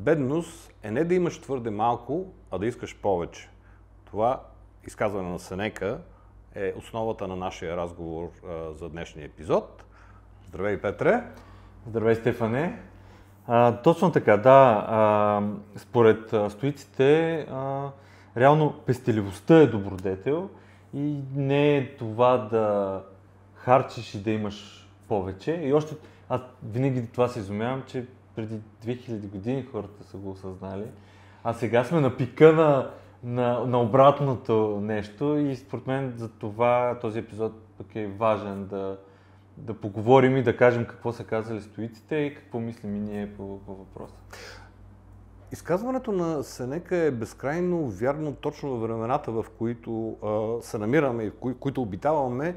Бедност е не да имаш твърде малко, а да искаш повече. Това изказване на Сенека е основата на нашия разговор за днешния епизод. Здравей, Петре! Здравей, Стефане! Точно така, да. Според стоиците, реално пестеливостта е добродетел и не е това да харчиш и да имаш повече. И още, аз винаги това се изумявам, че преди 2000 години хората са го осъзнали, а сега сме на пика на обратното нещо и според мен за това този епизод пък е важен да поговорим и да кажем какво са казали стоиците и какво мислим и ние по въпроса. Изказването на Сенека е безкрайно вярно точно във времената, в които се намираме и в които обитаваме,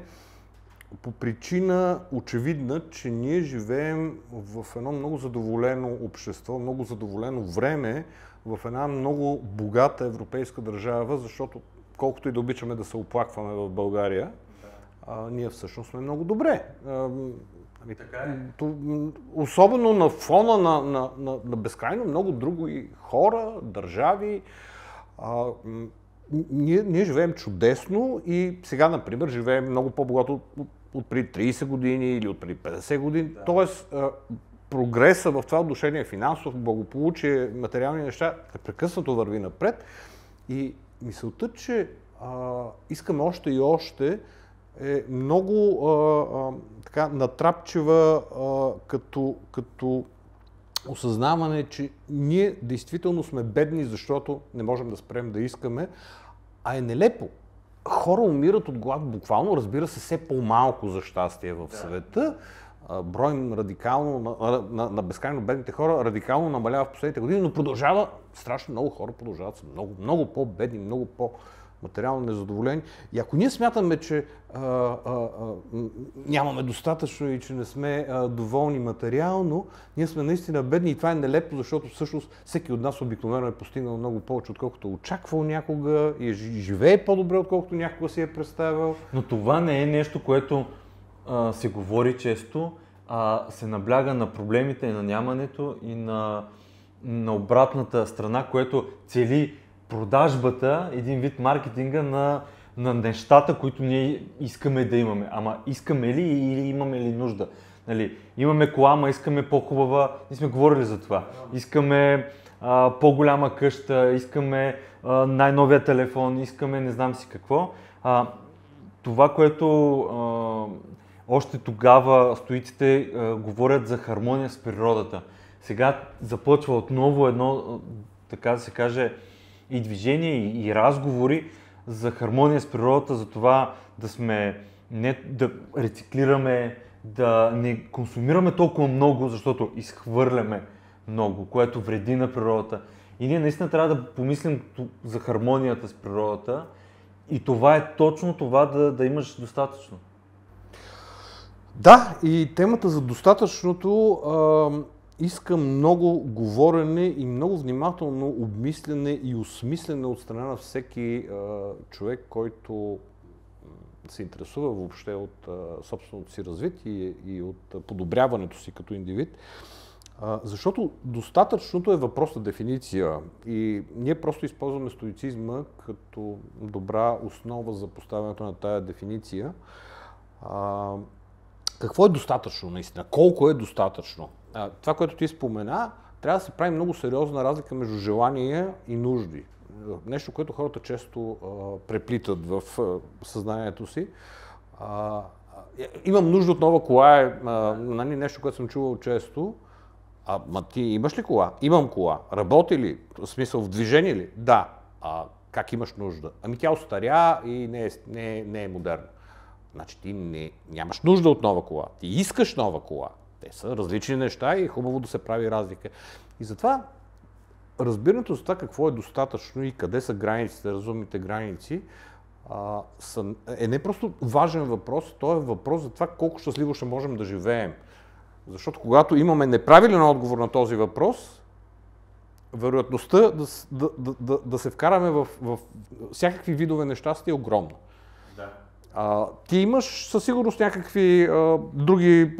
по причина очевидна, че ние живеем в едно много задоволено общество, много задоволено време, в една много богата европейска държава, защото колкото и да обичаме да се оплакваме в България, ние всъщност сме много добре. Така е. Особено на фона на безкрайно много други хора, държави. Ние живеем чудесно и сега, например, живеем много по-богато от преди 30 години или от преди 50 години. Да. Тоест, прогреса в това отношение, финансов, благополучие, материални неща, непрекъснато върви напред. И мисълта, че искаме още и още, е много така натрапчива като осъзнаване, че ние действително сме бедни, защото не можем да спрем да искаме, а е нелепо. Хора умират от глад буквално, разбира се, все по-малко за щастие в света. Брой радикално на безкрайно бедните хора радикално намалява в последните години, но продължава, страшно много хора продължават са много по-бедни, много по-материално незадоволени. И ако ние смятаме, че нямаме достатъчно и че не сме доволни материално, ние сме наистина бедни и това е нелепо, защото всъщност всеки от нас обикновено е постигнал много повече, отколкото очаквал някога и живее по-добре, отколкото някога си е представил. Но това не е нещо, което се говори често, се набляга на проблемите и на нямането и на обратната страна, което цели продажбата, един вид маркетинга на нещата, които ние искаме да имаме. Ама искаме ли или имаме ли нужда? Нали, имаме кола, ама искаме по-хубава. Ние сме говорили за това. Искаме по-голяма къща, искаме най-новия телефон, искаме не знам си какво. Това, което още тогава стоиците говорят за хармония с природата. Сега започва отново едно, така да се каже, и движение, и разговори за хармония с природата, за това да рециклираме, да не консумираме толкова много, защото изхвърляме много, което вреди на природата. И ние наистина трябва да помислим за хармонията с природата и това е точно това да имаш достатъчно. Да, и темата за достатъчното иска много говорене и много внимателно обмислене и осмислене от страна на всеки човек, който се интересува въобще от собственото си развитие и от подобряването си като индивид. Защото достатъчното е въпрос на дефиниция и ние просто използваме стоицизма като добра основа за поставянето на тая дефиниция. Какво е достатъчно наистина? Колко е достатъчно? Това, което ти спомена, трябва да се прави много сериозна разлика между желания и нужди. Нещо, което хората често преплитат в съзнанието си. Имам нужда от нова кола, нещо, което съм чувал често. Ма ти имаш ли кола? Имам кола. Работи ли? В смисъл, в движение ли? Да. Как имаш нужда? Ами тя остаря и не е модерна. Значи ти нямаш нужда от нова кола. Ти искаш нова кола. Те са различни неща и е хубаво да се прави разлика. И затова разбирането за това какво е достатъчно и къде са границите, разумните граници, е не просто важен въпрос, то е въпрос за това колко щастливо ще можем да живеем. Защото когато имаме неправилен отговор на този въпрос, вероятността да се вкараме в всякакви видове нещастие е огромна. Да. Ти имаш със сигурност някакви други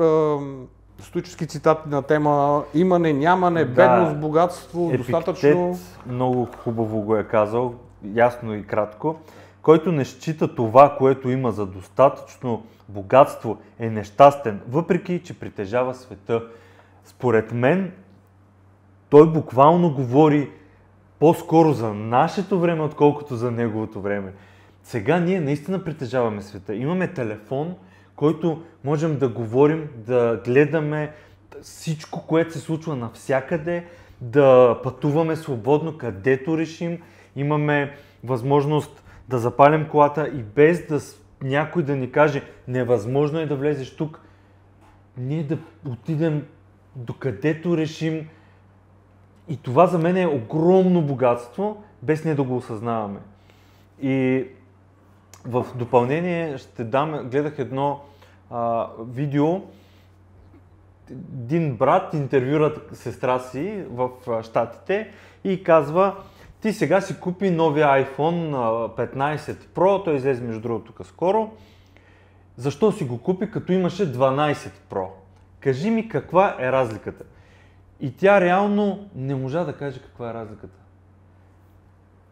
стоически цитати на тема имане, нямане, бедност, богатство, достатъчно... много хубаво го е казал, ясно и кратко. Който не счита това, което има за достатъчно богатство, е нещастен, въпреки че притежава света. Според мен, той буквално говори по-скоро за нашето време, отколкото за неговото време. Сега ние наистина притежаваме света. Имаме телефон, който можем да говорим, да гледаме всичко, което се случва навсякъде, да пътуваме свободно, където решим. Имаме възможност да запалим колата и без да някой да ни каже невъзможно е да влезеш тук, ние да отидем докъдето решим. И това за мен е огромно богатство, без ние да го осъзнаваме. И в допълнение ще дам, гледах едно видео, един брат интервюра сестра си в Щатите и казва: ти сега си купи новия iPhone 15 Pro, той излезе между другото тук скоро. Защо си го купи, като имаше 12 Pro? Кажи ми каква е разликата. И тя реално не можа да каже каква е разликата.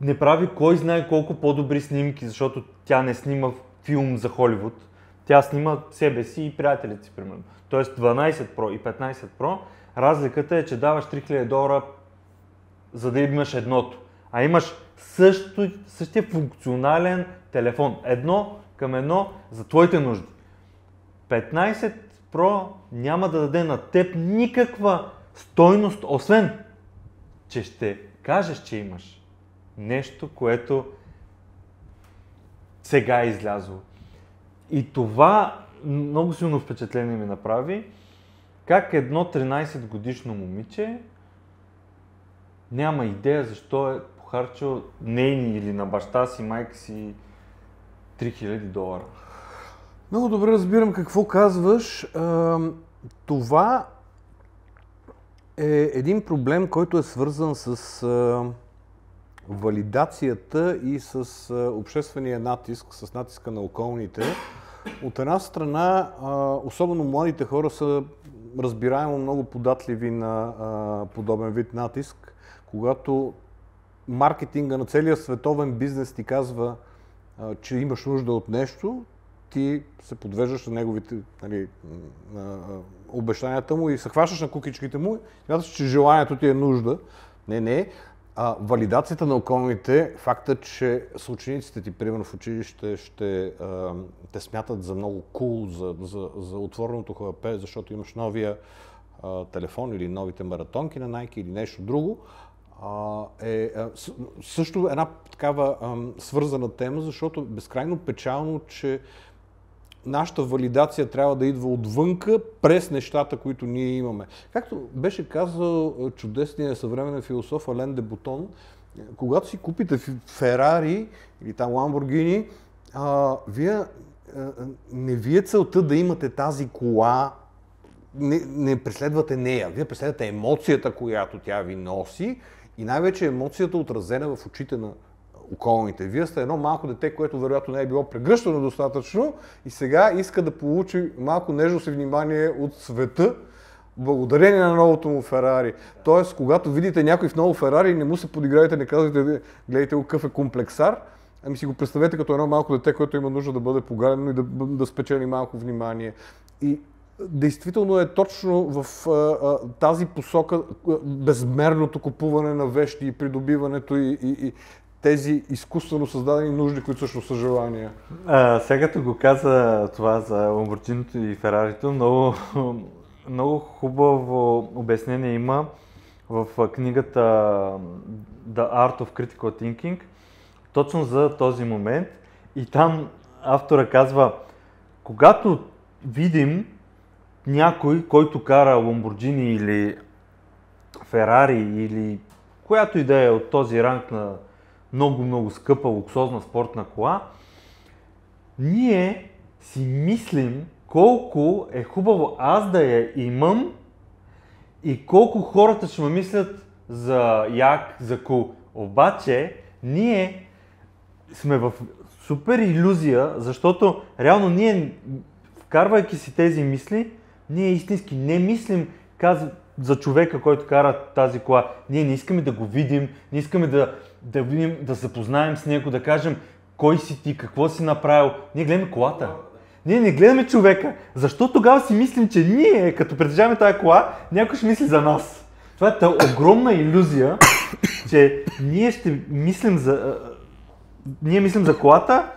Не прави кой знае колко по-добри снимки, защото тя не снима филм за Холивуд. Тя снима себе си и приятелите си, примерно. Тоест 12 Pro и 15 Pro, разликата е, че даваш $3000, за да имаш едното. А имаш същия функционален телефон. Едно към едно за твоите нужди. 15 Pro няма да даде на теб никаква стойност, освен че ще кажеш, че имаш нещо, което сега е излязло. И това много силно впечатление ми направи, как едно 13 годишно момиче няма идея защо е похарчил нейни или на баща си, майка си $3000. Много добре разбирам какво казваш. Това е един проблем, който е свързан с валидацията и с обществения натиск, с натиска на околните. От една страна, особено младите хора са разбираемо много податливи на подобен вид натиск, когато маркетинга на целия световен бизнес ти казва, че имаш нужда от нещо, ти се подвеждаш на неговите, нали, обещанията му и се хващаш на кукичките му и смяташ, че желанието ти е нужда. Не. Валидацията на околните, факта, че с учениците ти, примерно в училище, ще те смятат за много кул, за отвореното ХВП, защото имаш новия телефон или новите маратонки на Nike или нещо друго, също една такава свързана тема, защото е безкрайно печално, че нашата валидация трябва да идва отвънка през нещата, които ние имаме. Както беше казал чудесният съвременен философ Ален де Ботон, когато си купите Ферари или там Ламборгини, не ви е целта да имате тази кола, не преследвате нея, вие преследвате емоцията, която тя ви носи и най-вече емоцията отразена в очите на околните. Вие сте едно малко дете, което вероятно не е било прегръщано достатъчно и сега иска да получи малко нежност и внимание от света, благодарение на новото му Ферари. Тоест, когато видите някой в ново Ферари, не му се подигравайте, не казвайте, гледайте го какъв е комплексар, ами си го представете като едно малко дете, което има нужда да бъде погалено и да спечели малко внимание. И действително е точно в тази посока безмерното купуване на вещи и придобиването и тези изкуствено създадени нужди, които също са желания. Сега като го каза това за Ламборджиното и Ферарито, много хубаво обяснение има в книгата The Art of Critical Thinking, точно за този момент. И там автора казва, когато видим някой, който кара Ламборджини или Ферари или която и да е от този ранг на много скъпа, луксозна спортна кола, ние си мислим колко е хубаво аз да я имам и колко хората ще ме мислят за як, за кул. Обаче, ние сме в супер илюзия, защото реално ние, вкарвайки си тези мисли, Ние истински не мислим за човека, който кара тази кола. Ние не искаме да го видим, не искаме да видим, да се познаем с него, да кажем кой си ти, какво си направил. Ние гледаме колата. Ние не гледаме човека. Защо тогава си мислим, че ние, като притежаваме тази кола, някой ще мисли за нас? Това е огромна илюзия, че ние ще мислим ние мислим за колата,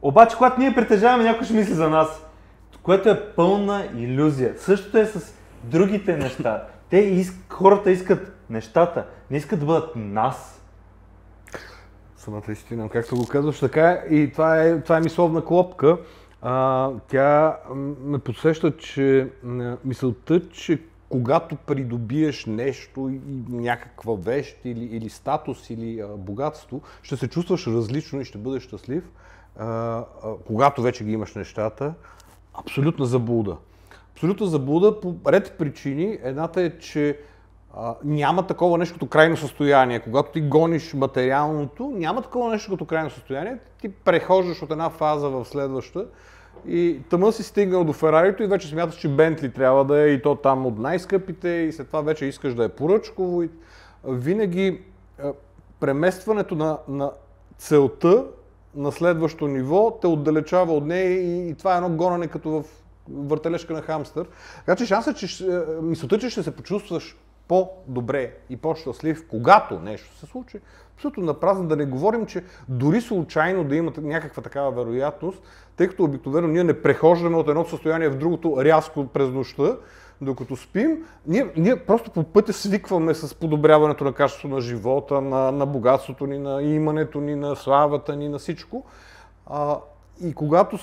обаче когато ние притежаваме, някой ще мисли за нас. Което е пълна илюзия. Същото е с другите неща. Хората искат нещата, не искат да бъдат нас. Самата истина, както го казваш, така е. И това е мисловна клопка. Тя ме подсеща, че мисълта, че когато придобиеш нещо, някаква вещ или статус или богатство, ще се чувстваш различно и ще бъдеш щастлив, когато вече ги имаш нещата. Абсолютна заблуда. Абсолютна заблуда по ред причини. Едната е, че няма такова нещо като крайно състояние. Когато ти гониш материалното, няма такова нещо като крайно състояние. Ти прехождаш от една фаза в следваща и тъмън си стигнал до Ферарито и вече смяташ, че Бентли трябва да е и то там от най-скъпите и след това вече искаш да е поръчково. И винаги преместването на целта на следващо ниво те отдалечава от нея и това е едно гонене като в въртележка на хамстър. Така че шансът, мисълта, че ще се почувстваш по-добре и по-щастлив, когато нещо се случи, абсолютно напразно. Да не говорим, че дори случайно да има някаква такава вероятност, тъй като обикновено ние не прехождаме от едното състояние в другото рязко през нощта, докато спим, ние просто по пътя свикваме с подобряването на качеството на живота, на богатството ни, на имането ни, на славата ни, на всичко. И когато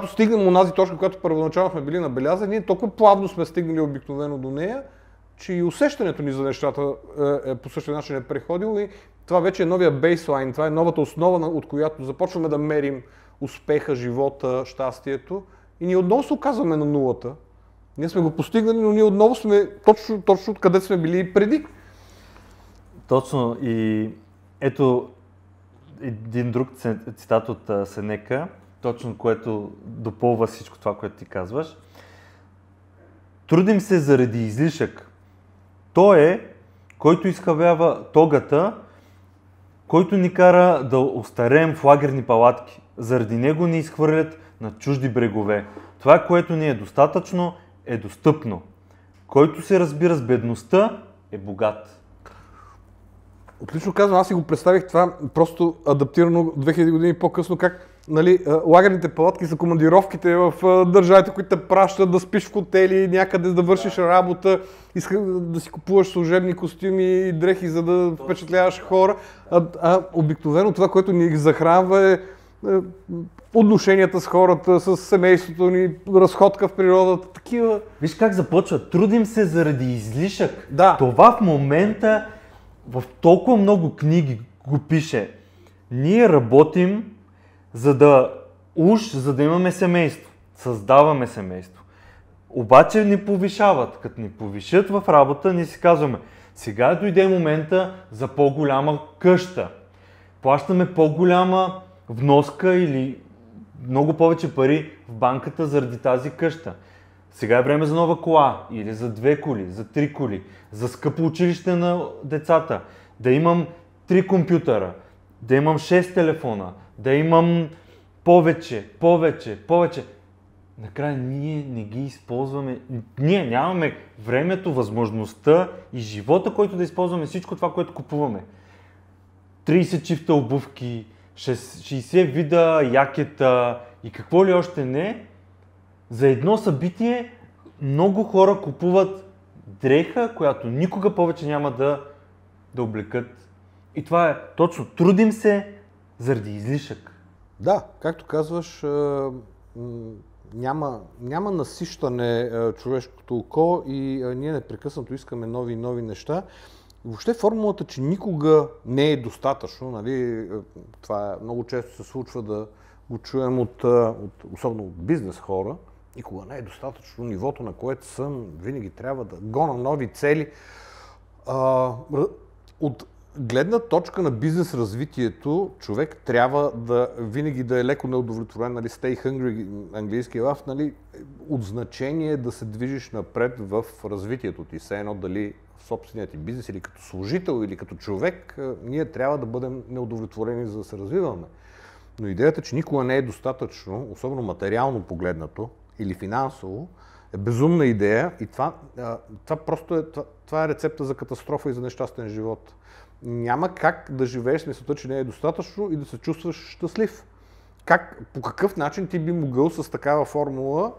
стигнем онази точка, която първоначално сме били набелязани, ние толкова плавно сме стигнали обикновено до нея, че и усещането ни за нещата по същия начин е преходило и това вече е новия бейслайн, това е новата основа, от която започваме да мерим успеха, живота, щастието и ние отново се оказваме на нулата. Ние сме го постигнали, но ние отново сме точно откъде сме били преди. Точно. И ето един друг цитат от Сенека, точно което допълва всичко това, което ти казваш. Трудим се заради излишък. Той е, който изхабява тогата, който ни кара да остареем в лагерни палатки. Заради него ни изхвърлят на чужди брегове. Това, което ни е достатъчно, е достъпно. Който се разбира с бедността, е богат. Отлично казвам, аз си го представих това просто адаптирано 2000 години по-късно, как лагерните палатки са командировките в държавите, които те пращат да спиш в хотели, някъде да вършиш работа, да си купуваш служебни костюми и дрехи, за да впечатляваш хора. Обикновено това, което ни захранва е отношенията с хората, с семейството ни, разходка в природата, такива. Виж как започва. Трудим се заради излишък. Да. Това в момента в толкова много книги го пише. Ние работим за да имаме семейство. Създаваме семейство. Обаче ни повишават. Като ни повишат в работа, ние си казваме, сега дойде момента за по-голяма къща. Плащаме по-голяма вноска или много повече пари в банката заради тази къща. Сега е време за нова кола, или за 2 коли, за 3 коли, за скъпо училище на децата, да имам 3 компютъра, да имам 6 телефона, да имам повече. Накрая ние не ги използваме, ние нямаме времето, възможността и живота, който да използваме всичко това, което купуваме. 30 чифта обувки, 60 вида якета и какво ли още не. За едно събитие много хора купуват дреха, която никога повече няма да облекат. И това е точно. Трудим се заради излишък. Да, както казваш, няма насищане човешкото око и ние непрекъснато искаме нови и нови неща. Въобще формулата, че никога не е достатъчно, нали, това много често се случва да го чуем особено от бизнес хора, никога не е достатъчно нивото, на което съм, винаги трябва да гоня нови цели. От гледна точка на бизнес развитието, човек трябва да винаги да е леко неудовлетворен, нали, stay hungry, английски лав, нали, от значение да се движиш напред в развитието ти. Все едно дали в собствения ти бизнес или като служител или като човек, ние трябва да бъдем неудовлетворени, за да се развиваме. Но идеята, че никога не е достатъчно, особено материално погледнато или финансово, е безумна идея и това просто това е рецепта за катастрофа и за нещастен живот. Няма как да живееш с мисълта, че не е достатъчно и да се чувстваш щастлив. По какъв начин ти би могъл с такава формула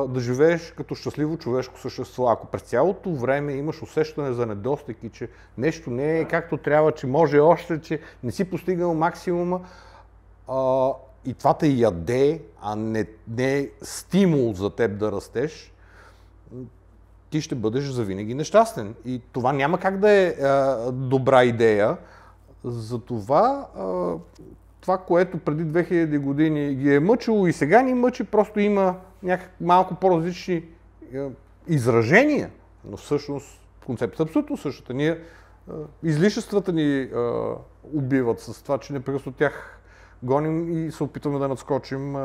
да живееш като щастливо човешко същество? Ако през цялото време имаш усещане за недостиг и че нещо не е както трябва, че може още, че не си постигнал максимума, и това те яде, а не е стимул за теб да растеш, ти ще бъдеш завинаги нещастен. И това няма как да е добра идея. Затова това, което преди 2000 години ги е мъчило и сега ни мъчи, просто има малко по-различни изражения. Но всъщност концепцията е абсолютно същата. Излишествата ни убиват с това, че непрекъснато тях гоним и се опитваме да надскочим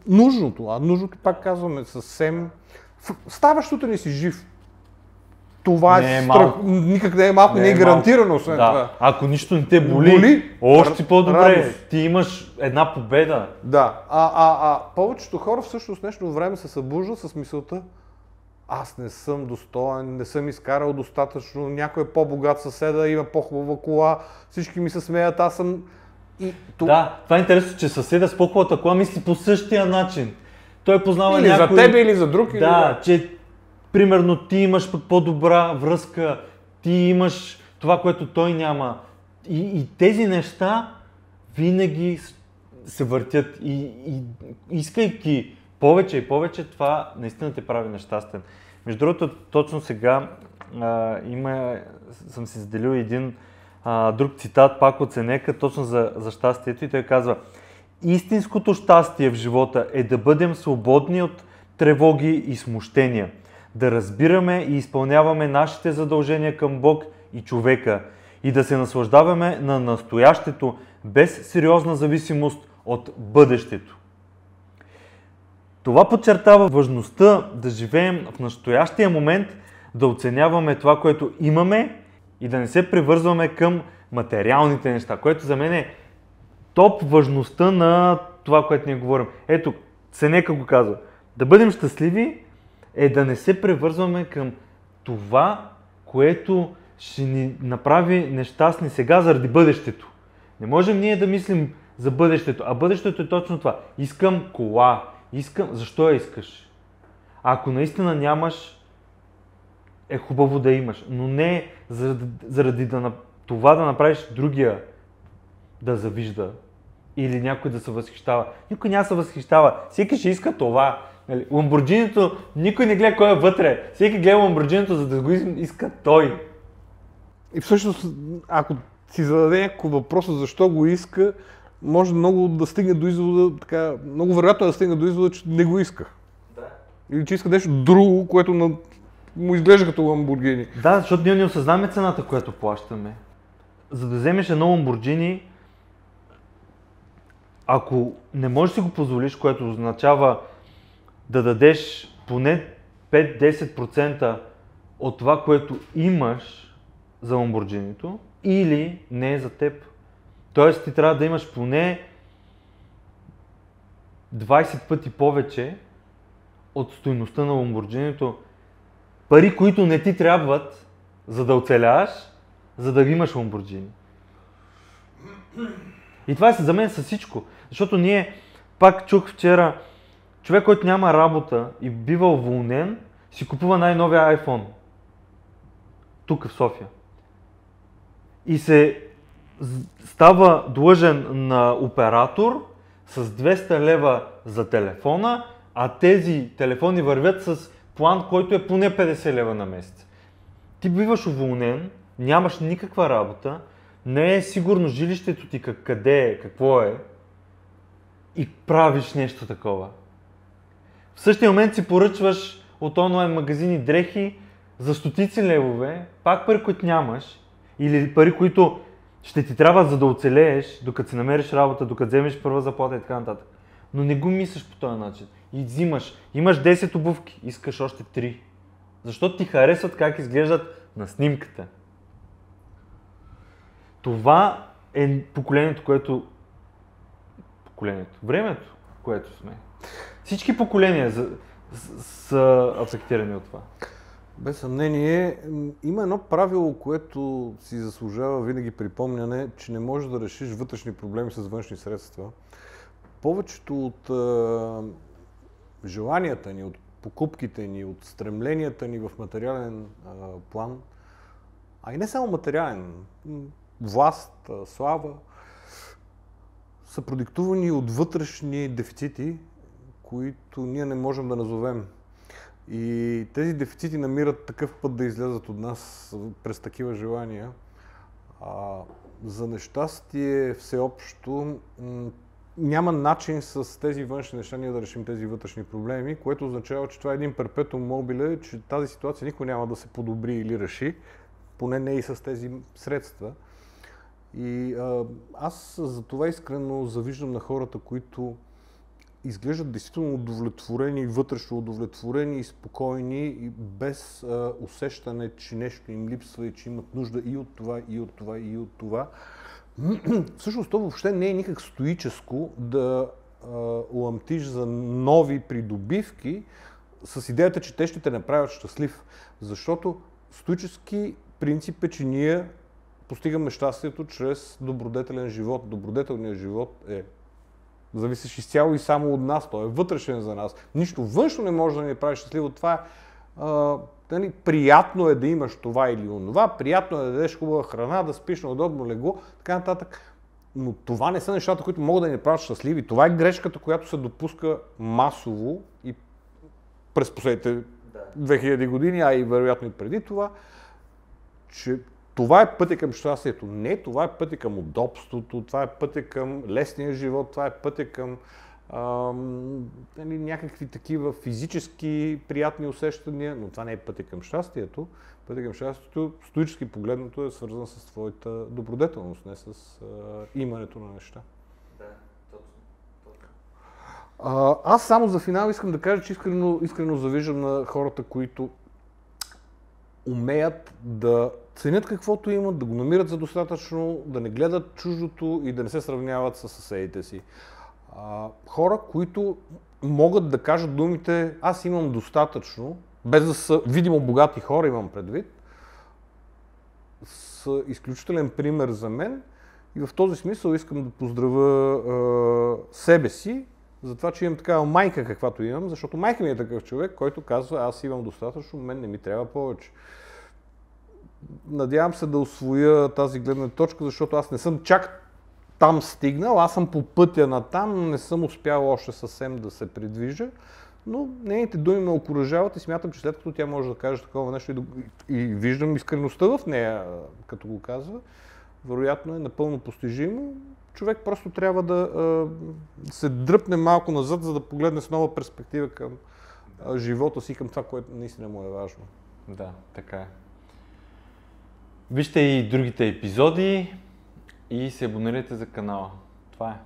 нужното. А нужното, пак казваме, съвсем ставащото ни си жив. Това не е страх. Никак не е малко, не е гарантирано, освен това. Ако нищо не те боли, още по-добре. Радост. Ти имаш една победа. Да. Повечето хора всъщност днешно време се събуждат с мисълта: аз не съм достоен, не съм изкарал достатъчно, някой е по-богат съседа, има по-хубава кола, всички ми се смеят, аз съм... Да, това е интересно, че съседа с по-хубавата кола мисли по същия начин. Той познава или някой... за тебе, или за друг. Да, че примерно ти имаш по-добра връзка, ти имаш това, което той няма. И тези неща винаги се въртят и искайки повече и повече, това наистина те прави нещастен. Между другото, точно сега съм си заделил един друг цитат, пак от Сенека, точно за щастието, и той казва: истинското щастие в живота е да бъдем свободни от тревоги и смущения, да разбираме и изпълняваме нашите задължения към Бог и човека и да се наслаждаваме на настоящето без сериозна зависимост от бъдещето. Това подчертава важността да живеем в настоящия момент, да оценяваме това, което имаме и да не се привързваме към материалните неща, което за мен е топ важността на това, което ние говорим. Ето, Сенека го казва: да бъдем щастливи е да не се привързваме към това, което ще ни направи нещастни сега заради бъдещето. Не можем ние да мислим за бъдещето, а бъдещето е точно това. Искам кола, защо я искаш? Ако наистина нямаш, е хубаво да имаш, но не заради това да направиш другия да завижда или някой да се възхищава. Никой няма се възхищава, всеки ще иска това. Ламборджинито, никой не гледа кой е вътре, всеки гледа Ламборджинито, за да го иска той. И всъщност, ако си зададе някакво въпроса защо го иска, може много да стигне до извода, така, много вероятно да стигне до извода, че не го иска. Да. Или че иска нещо друго, което му изглежда като Ламборджини. Да, защото ние не осъзнаваме цената, която плащаме. За да вземеш едно Ламборджини, ако не можеш да си го позволиш, което означава да дадеш поне 5-10% от това, което имаш за Ламборджинито, или не е за теб. Тоест ти трябва да имаш поне 20 пъти повече от стойността на Ламборджинито, пари, които не ти трябват, за да оцеляваш, за да имаш Ламборджини. И това е за мен със всичко. Защото ние, пак чух вчера, човек, който няма работа и бива уволнен, си купува най-новия iPhone. Тук в София. И се става длъжен на оператор с 200 лева за телефона, а тези телефони вървят с план, който е поне 50 лева на месец. Ти биваш уволнен, нямаш никаква работа, не е сигурно жилището ти къде е, какво е, и правиш нещо такова. В същия момент си поръчваш от онлайн магазини дрехи за стотици левове, пак пари, които нямаш, Или пари, които ще ти трябва за да оцелееш, докато си намериш работа, докато вземеш първа заплата и така нататък. Но не го мислиш по този начин. И взимаш. Имаш 10 обувки, искаш още 3. Защото ти харесват как изглеждат на снимката. Това е поколението, времето, което сме. Всички поколения са афектирани от това. Без съмнение, има едно правило, което си заслужава винаги припомняне, че не можеш да решиш вътрешни проблеми с външни средства. Повечето от желанията ни, от покупките ни, от стремленията ни в материален план, а и не само материален, власт, слава, са продиктувани от вътрешни дефицити, които ние не можем да назовем. И тези дефицити намират такъв път да излязат от нас през такива желания. За нещастие всеобщо няма начин с тези външни неща ние да решим тези вътрешни проблеми, което означава, че това е един перпетум мобиле, че тази ситуация никой няма да се подобри или реши, поне не и с тези средства. И аз за това искрено завиждам на хората, които изглеждат действително удовлетворени, вътрешно удовлетворени и спокойни, и без усещане, че нещо им липсва и че имат нужда и от това, и от това, и от това. Всъщност това въобще не е никак стоическо да ламтиш за нови придобивки с идеята, че те ще те направят щастлив. Защото стоически принцип е, че ние постигаме щастието чрез добродетелен живот. Добродетелният живот зависиш изцяло и само от нас, той е вътрешен за нас. Нищо външно не може да ни прави щастливо. Това е, приятно е да имаш това или онова, приятно е да дадеш хубава храна, да спиш на удобно легло, така нататък. Но това не са нещата, които могат да ни правят щастливи. Това е грешката, която се допуска масово и през последните 2000 години, а и вероятно и преди това, че това е пътя към щастието. Не, това е пътя към удобството, това е пътя към лесния живот, това е пътя към някакви такива физически приятни усещания, но това не е пътя към щастието. Пътя към щастието, стоически погледнато, е свързан с твоята добродетелност, не с имането на неща. Да, точно. Аз само за финал искам да кажа, че искрено завиждам на хората, които умеят да ценят каквото имат, да го намират за достатъчно, да не гледат чуждото и да не се сравняват с съседите си. Хора, които могат да кажат думите "аз имам достатъчно", без да са видимо богати хора, имам предвид, са изключителен пример за мен и в този смисъл искам да поздравя себе си за това, че имам такава майка, каквато имам, защото майка ми е такъв човек, който казва "аз имам достатъчно, мен не ми трябва повече". Надявам се да усвоя тази гледна точка, защото аз не съм чак там стигнал, аз съм по пътя на там, не съм успял още съвсем да се придвижа, но нейните думи ме окуражават и смятам, че след като тя може да каже такова нещо и виждам искреността в нея, като го казва, вероятно е напълно постижимо. Човек просто трябва да се дръпне малко назад, за да погледне с нова перспектива към живота си, към това, което наистина му е важно. Да, така е. Вижте и другите епизоди и се абонирайте за канала. Това е.